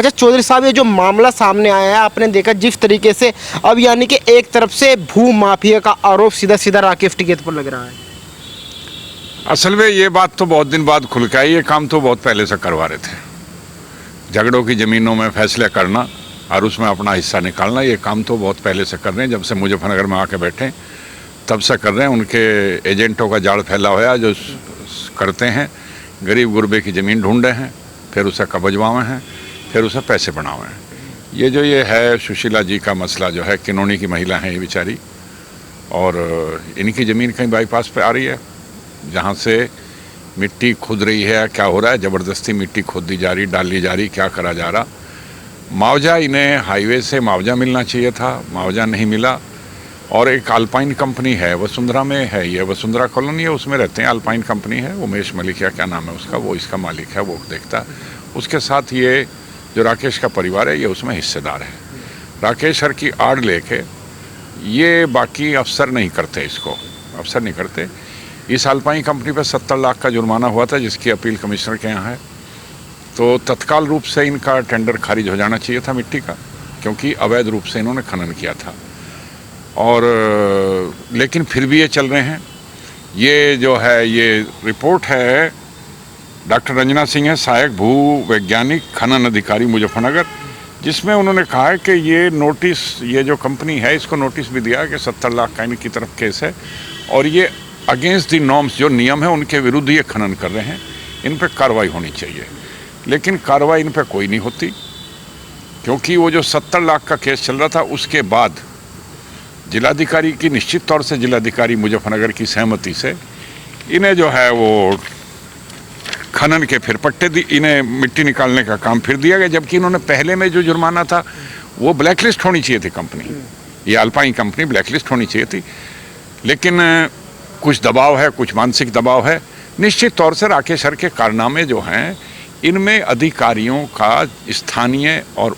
अच्छा चौधरी साहब, ये जो मामला सामने आया है, आपने देखा जिस तरीके से अब यानी कि एक तरफ से भू माफिया का आरोप सीधा सीधा राकेश टिकैत पर लग रहा है। असल में ये बात तो बहुत दिन बाद खुल के आई, ये काम तो बहुत पहले से करवा रहे थे। झगड़ों की ज़मीनों में फैसले करना और उसमें अपना हिस्सा निकालना, ये काम तो बहुत पहले से कर रहे हैं। जब से मुजफ्फरनगर में आके बैठे तब से कर रहे हैं। उनके एजेंटों का जाल फैला हुआ जो करते हैं, गरीब गुरबे की ज़मीन ढूंढे हैं, फिर उसे कब्जवाए हैं, फिर उसे पैसे बनावे हैं। ये है सुशीला जी का मसला जो है, किनौनी की महिला हैं ये बेचारी, और इनकी ज़मीन कहीं बाईपास पे आ रही है जहाँ से मिट्टी खुद रही है। क्या हो रहा है, ज़बरदस्ती मिट्टी खोदी जा रही, डाली जा रही, क्या करा जा रहा। मुआवजा, इन्हें हाईवे से मुआवजा मिलना चाहिए था, मुआवजा नहीं मिला। और एक अल्पाइन कंपनी है वसुंधरा में है, ये वसुंधरा कॉलोनी है, उसमें रहते हैं, अल्पाइन कंपनी है, उमेश मलिक या क्या नाम है उसका, वो इसका मालिक है, वो देखता है। उसके साथ ये जो राकेश का परिवार है ये उसमें हिस्सेदार है। राकेश हर की आड़ लेके ये बाकी अफसर नहीं करते, इसको अफसर नहीं करते। इस अल्पाइन कंपनी पर 70 लाख का जुर्माना हुआ था जिसकी अपील कमिश्नर के यहाँ है। तो तत्काल रूप से इनका टेंडर खारिज हो जाना चाहिए था मिट्टी का, क्योंकि अवैध रूप से इन्होंने खनन किया था। और लेकिन फिर भी ये चल रहे हैं। ये जो है, ये रिपोर्ट है डॉक्टर रंजना सिंह है, सहायक भू वैज्ञानिक खनन अधिकारी मुजफ्फरनगर, जिसमें उन्होंने कहा है कि ये नोटिस, ये जो कंपनी है इसको नोटिस भी दिया कि 70 लाख का इनकी तरफ केस है और ये अगेंस्ट दी नॉर्म्स, जो नियम है उनके विरुद्ध ये खनन कर रहे हैं, इन पर कार्रवाई होनी चाहिए। लेकिन कार्रवाई इन पर कोई नहीं होती, क्योंकि वो जो 70 लाख का केस चल रहा था उसके बाद जिलाधिकारी की, निश्चित तौर से जिलाधिकारी मुजफ्फरनगर की सहमति से इन्हें जो है वो खनन के फिर पट्टे दी, इन्हें मिट्टी निकालने का काम फिर दिया गया। जबकि इन्होंने पहले में जो जुर्माना था वो ब्लैकलिस्ट होनी चाहिए थी कंपनी, ये अल्पाइन कंपनी ब्लैकलिस्ट होनी चाहिए थी। लेकिन कुछ दबाव है, कुछ मानसिक दबाव है। निश्चित तौर से राकेश सर के कारनामे जो हैं, इनमें अधिकारियों का, स्थानीय और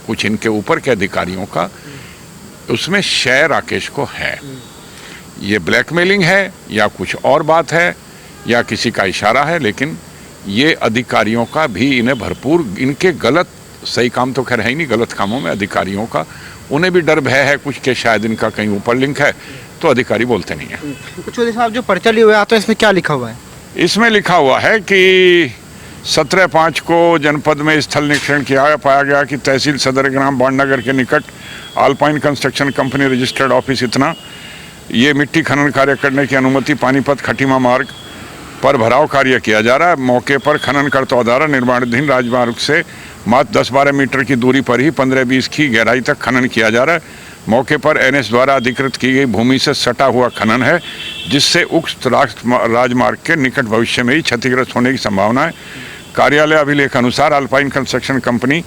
कुछ इनके ऊपर के अधिकारियों का, उसमें शय राकेश को है। ये ब्लैकमेलिंग है या कुछ और बात है या किसी का इशारा है, लेकिन ये अधिकारियों का भी इन्हें भरपूर, इनके गलत, सही काम तो खैर है ही नहीं, गलत कामों में अधिकारियों का उन्हें भी डर भय है कुछ के शायद इनका कहीं ऊपर लिंक है, तो अधिकारी बोलते नहीं है। चौधरी साहब, जो पर्चा लिए हुए आते हैं इसमें क्या लिखा हुआ है? इसमें लिखा हुआ है कि 17/5 को जनपद में स्थल निरीक्षण किया, पाया गया कि तहसील सदर ग्राम बाणनगर के निकट alpine construction company registered office इतना, ये मिट्टी खनन कार्य करने की अनुमति पानीपत खटीमा मार्ग पर भराव कार्य किया जा रहा है। मौके पर खनन करता द्वारा निर्माणाधीन राजमार्ग से मात्र 10-12 मीटर की दूरी पर ही 15-20 की गहराई तक खनन किया जा रहा है। मौके पर एनएच द्वारा अधिकृत की गई भूमि से सटा हुआ खनन है, जिससे उक्त राजमार्ग के निकट भविष्य में ही क्षतिग्रस्त होने की संभावना है। कार्यालय अभिलेख अनुसार अल्पाइन कंस्ट्रक्शन कंपनी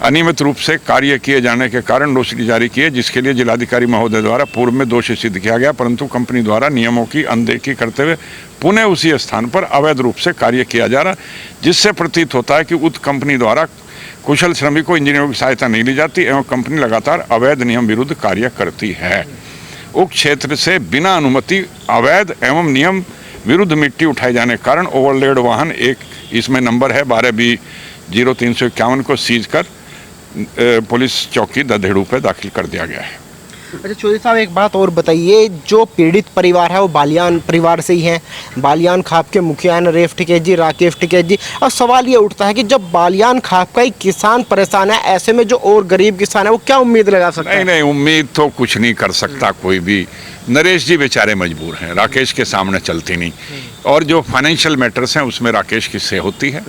अनियमित रूप से कार्य किए जाने के कारण नोटिस जारी किए, जिसके लिए जिलाधिकारी महोदय द्वारा पूर्व में दोषी सिद्ध किया गया, परंतु कंपनी द्वारा नियमों की अनदेखी करते हुए पुनः उसी स्थान पर अवैध रूप से कार्य किया जा रहा, जिससे प्रतीत होता है कि उक्त कंपनी द्वारा कुशल श्रमिकों, इंजीनियरों की सहायता नहीं ली जाती एवं कंपनी लगातार अवैध नियम विरुद्ध कार्य करती है। उक्त क्षेत्र से बिना अनुमति अवैध एवं नियम विरुद्ध मिट्टी उठाए जाने के कारण ओवरलोड वाहन, एक इसमें नंबर है 12B0351 को सीज कर पुलिस चौकी ददेड़ू पे दाखिल कर दिया गया है। अच्छा चौधरी साहब, एक बात और बताइए, जो पीड़ित परिवार है वो बालियान परिवार से ही है, बालियान खाप के मुखिया नरेश टिकैत जी, राकेश टिकैत जी। और सवाल ये उठता है कि जब बालियान खाप का ही किसान परेशान है, ऐसे में जो और गरीब किसान है वो क्या उम्मीद लगा सकता है? नहीं, उम्मीद तो कुछ नहीं कर सकता कोई भी। नरेश जी बेचारे मजबूर हैं, राकेश के सामने चलती नहीं। और जो फाइनेंशियल मैटर्स हैं उसमें राकेश की से होती है,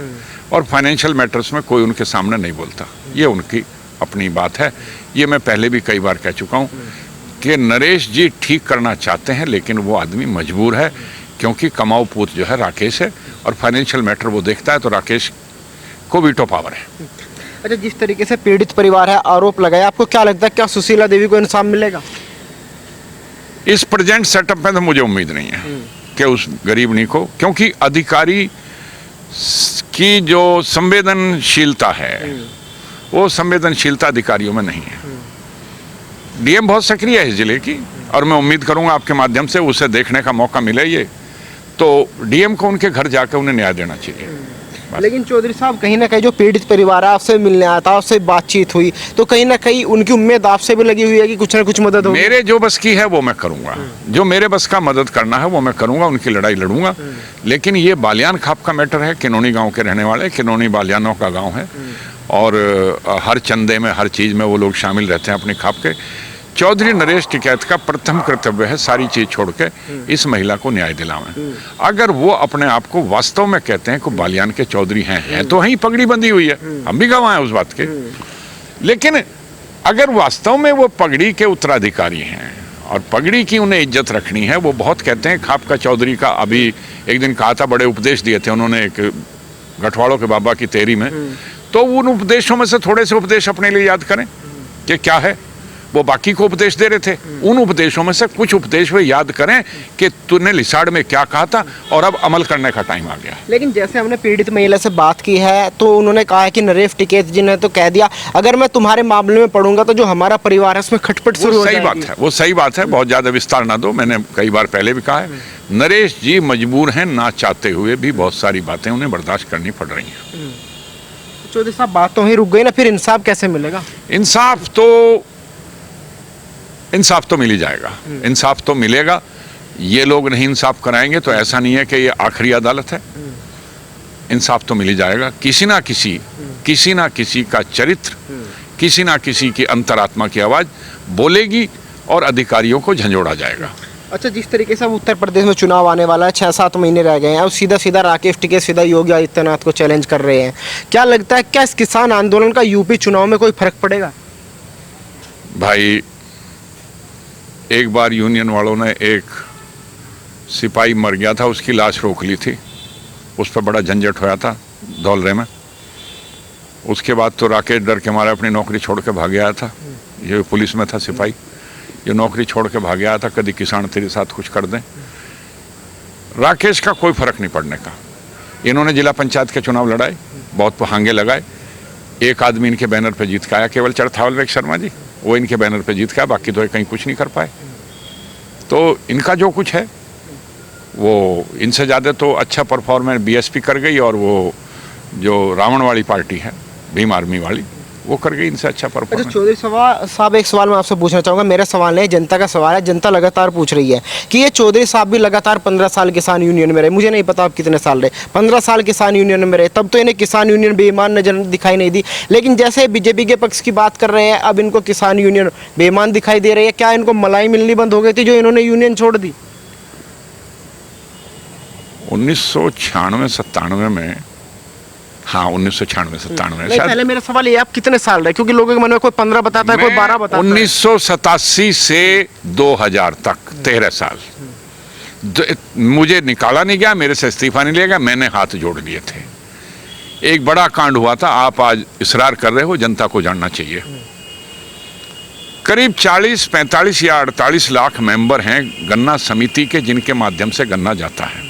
और फाइनेंशियल मैटर्स में कोई उनके सामने नहीं बोलता। ये उनकी अपनी बात है। ये मैं पहले भी कई बार कह चुका हूँ कि नरेश जी ठीक करना चाहते हैं, लेकिन वो आदमी मजबूर है, क्योंकि कमाऊ पूत जो है राकेश है और फाइनेंशियल मैटर वो देखता है, तो राकेश को वीटो पावर है। अच्छा, जिस तरीके से पीड़ित परिवार है आरोप लगाया, आपको क्या लगता है क्या सुशीला देवी को इंसाफ मिलेगा? इस प्रेजेंट सेटअप में तो मुझे उम्मीद नहीं है कि उस गरीबनी को, क्योंकि अधिकारी की जो संवेदनशीलता है वो संवेदनशीलता अधिकारियों में नहीं है। डीएम बहुत सक्रिय है इस जिले की, और मैं उम्मीद करूंगा आपके माध्यम से उसे देखने का मौका मिले ये, तो डीएम को उनके घर जाकर उन्हें न्याय देना चाहिए। बस। लेकिन चौधरी साहब कहीं ना कहीं जो पीड़ित परिवार है आपसे मिलने आया था, आपसे बातचीत हुई, तो कहीं ना कहीं उनकी उम्मीद आपसे भी लगी हुई है कि कुछ ना कुछ मदद होगी। मेरे जो बस की है वो मैं करूंगा, जो मेरे बस का मदद करना है वो मैं करूंगा, उनकी लड़ाई लड़ूंगा। लेकिन ये बालियान खाप का मैटर है, किनौनी गांव के रहने वाले, किनौनी बालियानों का गांव है और हर चंदे में हर चीज़ में वो लोग शामिल रहते हैं अपनी खाप के। चौधरी नरेश टिकैत का प्रथम कर्तव्य है सारी चीज़ छोड़ के इस महिला को न्याय दिलावें। अगर वो अपने आप को वास्तव में कहते हैं कि बालियान के चौधरी हैं तो वहीं पगड़ी बंधी हुई है, हम भी गवाह हैं उस बात के। लेकिन अगर वास्तव में वो पगड़ी के उत्तराधिकारी हैं और पगड़ी की उन्हें इज्जत रखनी है, वो बहुत कहते हैं खाप का चौधरी का, अभी एक दिन कहा था, बड़े उपदेश दिए थे उन्होंने एक गठवाड़ों के बाबा की तेरी में, तो उन उपदेशों में से थोड़े से उपदेश अपने लिए याद करें कि क्या है। वो बाकी को उपदेश दे रहे थे, उन उपदेशों में से कुछ उपदेश वे याद करें कि तूने लिसाड़ में क्या कहा था और अब अमल करने का टाइम आ गया। लेकिन जैसे हमने पीड़ित महिला से बात की है तो उन्होंने कहा है कि नरेश टिकैत जी ने तो कह दिया अगर मैं तुम्हारे मामले में पढ़ूंगा तो जो हमारा परिवार है उसमें खटपट शुरू हो जाएगी। सही बात है, वो सही बात है, बहुत ज्यादा विस्तार ना दो, मैंने कई बार पहले भी कहा है, नरेश जी मजबूर हैं ना चाहते हुए भी बहुत सारी बातें उन्हें बर्दाश्त करनी पड़ रही हैं। चौधरी साहब बात तो ही रुक गई ना, फिर इंसाफ कैसे मिलेगा? इंसाफ तो मिल ही जाएगा, इंसाफ तो मिलेगा। ये लोग नहीं इंसाफ कराएंगे तो ऐसा नहीं है कि ये आखिरी अदालत है, इंसाफ तो मिल ही जाएगा। किसी ना किसी का चरित्र, किसी ना किसी की अंतरात्मा की आवाज बोलेगी और अधिकारियों को झंझोड़ा जाएगा। अच्छा, जिस तरीके से अब उत्तर प्रदेश में चुनाव आने वाला है, 6-7 महीने रह गए हैं और सीधा राकेश टिकैत सीधा योगी आदित्यनाथ को चैलेंज कर रहे हैं, क्या लगता है क्या इस किसान आंदोलन का यूपी चुनाव में कोई फर्क पड़ेगा? भाई, एक बार यूनियन वालों ने एक सिपाही मर गया था, उसकी लाश रोक ली थी, उस पर बड़ा झंझट होया था धौलरे में। उसके बाद तो राकेश डर के मारे अपनी नौकरी छोड़ के भाग आया था, ये पुलिस में था सिपाही, ये नौकरी छोड़ के भाग आया था, कभी किसान तेरे साथ कुछ कर दें। राकेश का कोई फर्क नहीं पड़ने का। इन्होंने जिला पंचायत के चुनाव लड़ाए, बहुत पहांगे लगाए, एक आदमी इनके बैनर पे जीत के आया, केवल चरथावल वेग शर्मा जी, वो इनके बैनर पे जीत गया, बाकी तो कहीं कुछ नहीं कर पाए। तो इनका जो कुछ है वो इनसे ज़्यादा तो अच्छा परफॉर्मेंस बीएसपी कर गई, और वो जो रावण वाली पार्टी है भीम आर्मी वाली, वो कर गई इनसे अच्छा परफॉर्मेंस। अच्छा चौधरी साहब, एक सवाल मैं आपसे पूछना चाहूँगा, मेरा सवाल नहीं, जनता का सवाल है। जनता लगातार पूछ रही है कि ये चौधरी साहब भी लगातार 15 साल किसान यूनियन में रहे, मुझे नहीं पता आप कितने साल रहे, 15 साल किसान यूनियन में रहे, तब तो इन्हें किसान यूनियन बेईमान नजर दिखाई नहीं दी। लेकिन जैसे बीजेपी के पक्ष की बात कर रहे हैं, अब इनको किसान यूनियन बेईमान दिखाई दे रही है। क्या इनको मलाई मिलनी बंद हो गई थी जो इन्होंने यूनियन छोड़ दी? 1996-97 में, हाँ 1996-97 नहीं, पहले मेरा सवाल ये, आप कितने साल रहे? क्योंकि लोगों के मन में कोई 15 बताता है, कोई 12 बताता है। 1987 से 2000 तक 13 साल मुझे निकाला नहीं गया, मेरे से इस्तीफा नहीं लिया गया, मैंने हाथ जोड़ लिए थे। एक बड़ा कांड हुआ था, आप आज इसरार कर रहे हो, जनता को जानना चाहिए। करीब 40, 45 या 48 लाख मेंबर हैं गन्ना समिति के, जिनके माध्यम से गन्ना जाता है।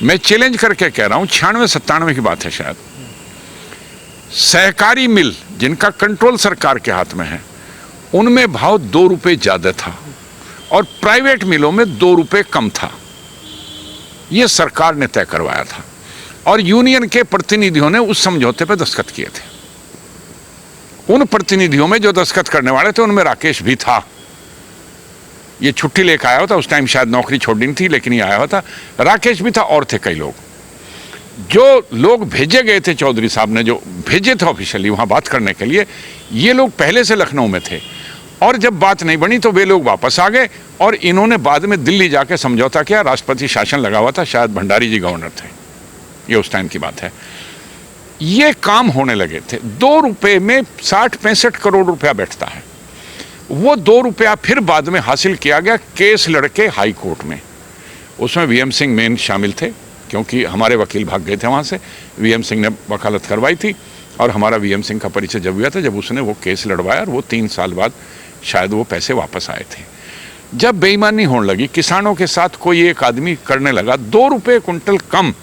मैं चैलेंज करके कह रहा हूं, 96-97 की बात है शायद, सहकारी मिल जिनका कंट्रोल सरकार के हाथ में है, उनमें भाव 2 रुपए ज्यादा था और प्राइवेट मिलों में 2 रुपए कम था। यह सरकार ने तय करवाया था और यूनियन के प्रतिनिधियों ने उस समझौते पर दस्तखत किए थे। उन प्रतिनिधियों में जो दस्तखत करने वाले थे उनमें राकेश भी था। ये छुट्टी लेकर आया होता, उस टाइम शायद नौकरी छोड़नी थी, लेकिन ये आया होता। राकेश भी था और थे कई लोग। जो लोग भेजे गए थे, चौधरी साहब ने जो भेजे थे ऑफिशियली वहां बात करने के लिए, ये लोग पहले से लखनऊ में थे और जब बात नहीं बनी तो वे लोग वापस आ गए और इन्होंने बाद में दिल्ली जाके समझौता किया। राष्ट्रपति शासन लगा हुआ था, शायद भंडारी जी गवर्नर थे, ये उस टाइम की बात है। ये काम होने लगे थे। 2 रुपए में 60-65 करोड़ रुपया बैठता है। वो 2 रुपया फिर बाद में हासिल किया गया केस लड़के हाई कोर्ट में। उसमें वीएम सिंह मेन शामिल थे, क्योंकि हमारे वकील भाग गए थे वहाँ से। वीएम सिंह ने वकालत करवाई थी और हमारा वीएम सिंह का परिचय जब हुआ था, जब उसने वो केस लड़वाया, और वो 3 साल बाद शायद वो पैसे वापस आए थे। जब बेईमानी होने लगी, किसानों के साथ कोई एक आदमी करने लगा, 2 रुपये कुंटल कम,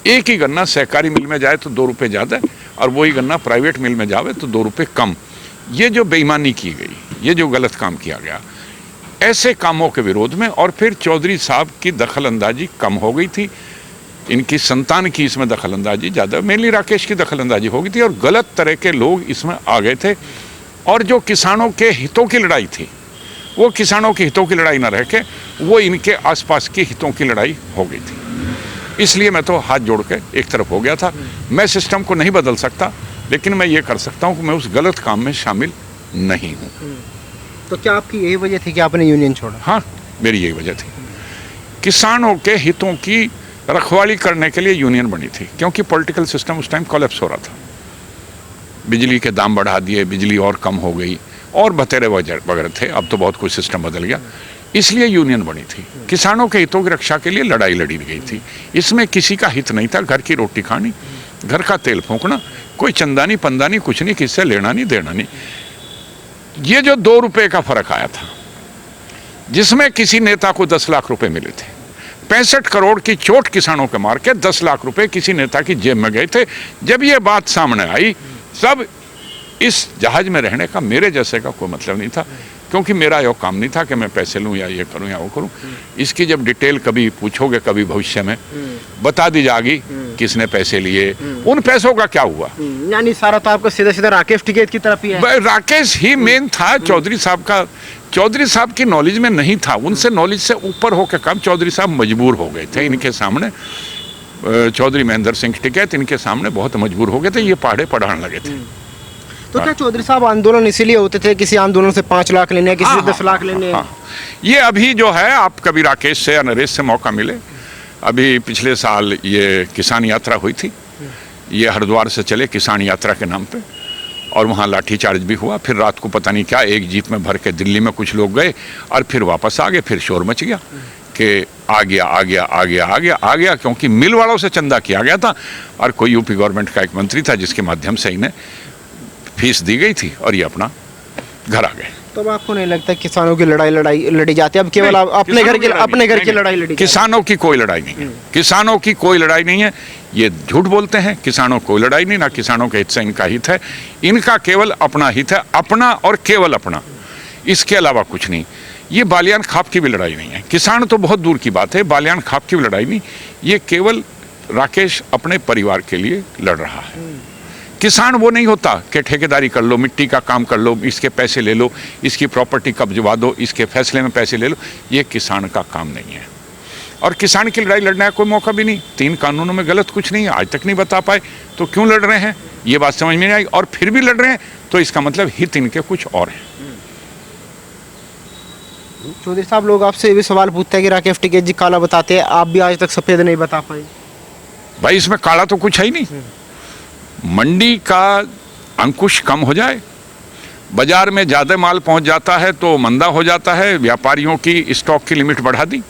एक ही गन्ना सहकारी मिल में जाए तो 2 रुपये ज़्यादा, और वही गन्ना प्राइवेट मिल में जावे तो 2 रुपये कम। ये जो बेईमानी की गई, ये जो गलत काम किया गया, ऐसे कामों के विरोध में, और फिर चौधरी साहब की दखल अंदाजी कम हो गई थी। इनकी संतान की इसमें दखलंदाजी ज़्यादा, मेनली राकेश की दखलंदाजी हो गई थी और गलत तरह के लोग इसमें आ गए थे। और जो किसानों के हितों की लड़ाई थी वो किसानों के हितों की लड़ाई ना रह के वो इनके आसपास के हितों की लड़ाई हो गई थी। इसलिए मैं तो हाथ जोड़ के एक तरफ हो गया था। मैं सिस्टम को नहीं बदल सकता, लेकिन मैं ये कर सकता हूँ कि मैं उस गलत काम में शामिल नहीं हूँ। तो क्या आपकी यही वजह थी कि आपने यूनियन छोड़ा? हाँ, मेरी यही वजह थी। किसानों के हितों की रखवाली करने के लिए यूनियन बनी थी, क्योंकि पॉलिटिकल सिस्टम उस टाइम कोलैप्स हो रहा था। बिजली के दाम बढ़ा दिए, बिजली और कम हो गई और बतेरे वगैरह थे। अब तो बहुत कुछ सिस्टम बदल गया, इसलिए यूनियन बनी थी। किसानों के हितों की रक्षा के लिए लड़ाई लड़ी गई थी। इसमें किसी का हित नहीं था। घर की रोटी खानी, घर का तेल फूंकना, कोई चंदा नहीं पंदा नहीं, कुछ नहीं, किससे लेना नहीं देना नहीं। ये जो 2 रुपए का फर्क आया था, जिसमें किसी नेता को 10 लाख रुपए मिले थे, 65 करोड़ की चोट किसानों के मार के 10 लाख रुपए किसी नेता की जेब में गए थे। जब ये बात सामने आई, सब इस जहाज में रहने का मेरे जैसे का कोई मतलब नहीं था, क्योंकि मेरा यह काम नहीं था कि मैं पैसे लूं या ये करूं या वो करूं। इसकी जब डिटेल कभी पूछोगे, कभी भविष्य में बता दी जाएगी किसने पैसे लिए, उन पैसों का क्या हुआ। यानी सारा तो आपका सीधा सीधा राकेश टिकैत की तरफ ही है। राकेश ही मेन था। चौधरी साहब की नॉलेज में नहीं था, उनसे नॉलेज से ऊपर होकर काम। चौधरी साहब मजबूर हो गए थे इनके सामने। चौधरी महेंद्र सिंह टिकैत इनके सामने बहुत मजबूर हो गए थे, ये पहाड़े पढ़ाने लगे थे। तो क्या चौधरी साहब आंदोलन इसीलिए होते थे, किसी आंदोलन से 5 लाख लेने, किसी से 10 लाख लेने? ये अभी जो है, आप कभी राकेश से या नरेश से मौका मिले, अभी पिछले साल ये किसान यात्रा हुई थी, ये हरिद्वार से चले किसान यात्रा के नाम पे, और वहाँ लाठीचार्ज भी हुआ। फिर रात को पता नहीं क्या एक जीप में भर के दिल्ली में कुछ लोग गए और फिर वापस आ गए। फिर शोर मच गया कि आ गया, क्योंकि मिल वालों से चंदा किया गया था और कोई यूपी गवर्नमेंट का एक मंत्री था जिसके माध्यम से इन्हें फीस दी गई थी और ये अपना घर आ गए। तो अब आपको नहीं लगता किसानों की लड़ाई लड़ी जाती है? अब केवल अपने घर की लड़ाई लड़ी? किसानों की कोई लड़ाई नहीं है, किसानों की कोई लड़ाई नहीं है। ये झूठ बोलते हैं, किसानों कोई लड़ाई नहीं, ना किसानों के हित से इनका हित है। इनका केवल अपना हित है, अपना और केवल अपना, इसके अलावा कुछ नहीं। ये बालियान खाप की भी लड़ाई नहीं है। किसान तो बहुत दूर की बात है, बालियान खाप की भी लड़ाई नहीं। ये केवल राकेश अपने परिवार के लिए लड़ रहा है। किसान वो नहीं होता कि ठेकेदारी कर लो, मिट्टी का काम कर लो, इसके पैसे ले लो, इसकी प्रॉपर्टी कब्जवा दो, इसके फैसले में पैसे ले लो। ये किसान का काम नहीं है। और किसान की लड़ाई लड़ने का कोई मौका भी नहीं। 3 कानूनों में गलत कुछ नहीं है, आज तक नहीं बता पाए, तो क्यों लड़ रहे हैं ये बात समझ में नहीं आई। और फिर भी लड़ रहे हैं तो इसका मतलब हित इनके कुछ और हैं। चौधरी साहब, लोग आपसे ये भी सवाल पूछते हैं कि राकेश टिकैत जी काला बताते हैं, आप भी आज तक सफेद नहीं बता पाए। भाई इसमें काला तो कुछ है ही नहीं। मंडी का अंकुश कम हो जाए, बाजार में ज़्यादा माल पहुंच जाता है तो मंदा हो जाता है। व्यापारियों की स्टॉक की लिमिट बढ़ा दी,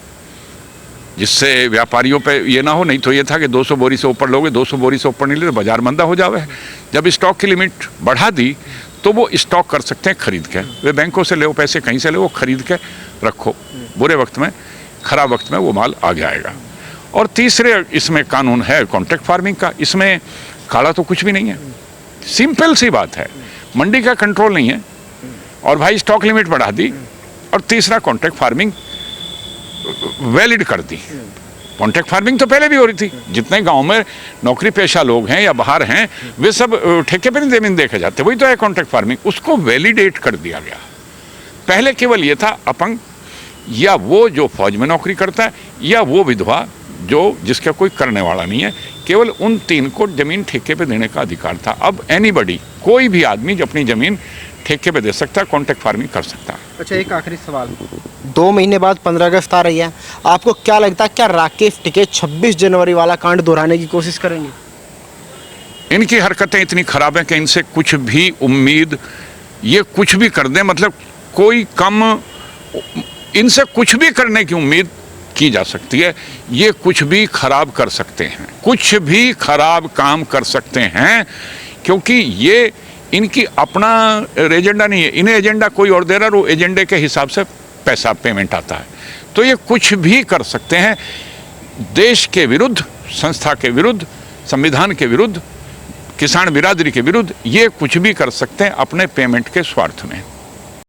जिससे व्यापारियों पे ये ना हो। नहीं तो ये था कि 200 बोरी से ऊपर लोगे, 200 बोरी से ऊपर नहीं ले तो बाजार मंदा हो जावे। जब स्टॉक की लिमिट बढ़ा दी तो वो स्टॉक कर सकते हैं खरीद के। वे बैंकों से ले पैसे, कहीं से ले, वो खरीद के रखो, बुरे वक्त में, खराब वक्त में वो माल आगे आएगा। और तीसरे इसमें कानून है कॉन्ट्रैक्ट फार्मिंग का। इसमें काला तो कुछ भी नहीं है, सिंपल सी बात है। मंडी का कंट्रोल नहीं है और भाई स्टॉक लिमिट बढ़ा दी। और तीसरा कॉन्ट्रैक्ट फार्मिंग वैलिड कर दी। कॉन्ट्रैक्ट फार्मिंग तो पहले भी हो रही थी। जितने गांव में नौकरी पेशा लोग हैं या बाहर हैं, वे सब ठेके पे नहीं जमीन देखे जाते, वही तो है कॉन्ट्रैक्ट फार्मिंग। उसको वैलिडेट कर दिया गया। पहले केवल ये था अपंग या वो जो फौज में नौकरी करता है या वो विधवा जो जिसका कोई करने वाला नहीं है, केवल उन 3 को जमीन ठेके पे देने का अधिकार था। अब एनीबडी, कोई भी आदमी जो अपनी जमीन ठेके पे दे सकता है, कॉन्ट्रैक्ट फार्मिंग कर सकता है। अच्छा, एक आखिरी सवाल, 2 महीने बाद 15 अगस्त आ रही है, आपको क्या लगता है क्या राकेश टिकैत 26 जनवरी वाला कांड दोहराने की कोशिश करेंगे? इनकी हरकतें इतनी खराब हैं कि इनसे कुछ भी उम्मीद, ये कुछ भी कर दें, मतलब कोई कम, इनसे कुछ भी करने की उम्मीद की जा सकती है। ये कुछ भी खराब कर सकते हैं, कुछ भी खराब काम कर सकते हैं, क्योंकि ये इनकी अपना एजेंडा नहीं है। इन्हें एजेंडा कोई और दे रहा है, वो एजेंडे के हिसाब से पैसा पेमेंट आता है। तो ये कुछ भी कर सकते हैं, देश के विरुद्ध, संस्था के विरुद्ध, संविधान के विरुद्ध, किसान बिरादरी के विरुद्ध। ये कुछ भी कर सकते हैं अपने पेमेंट के स्वार्थ में।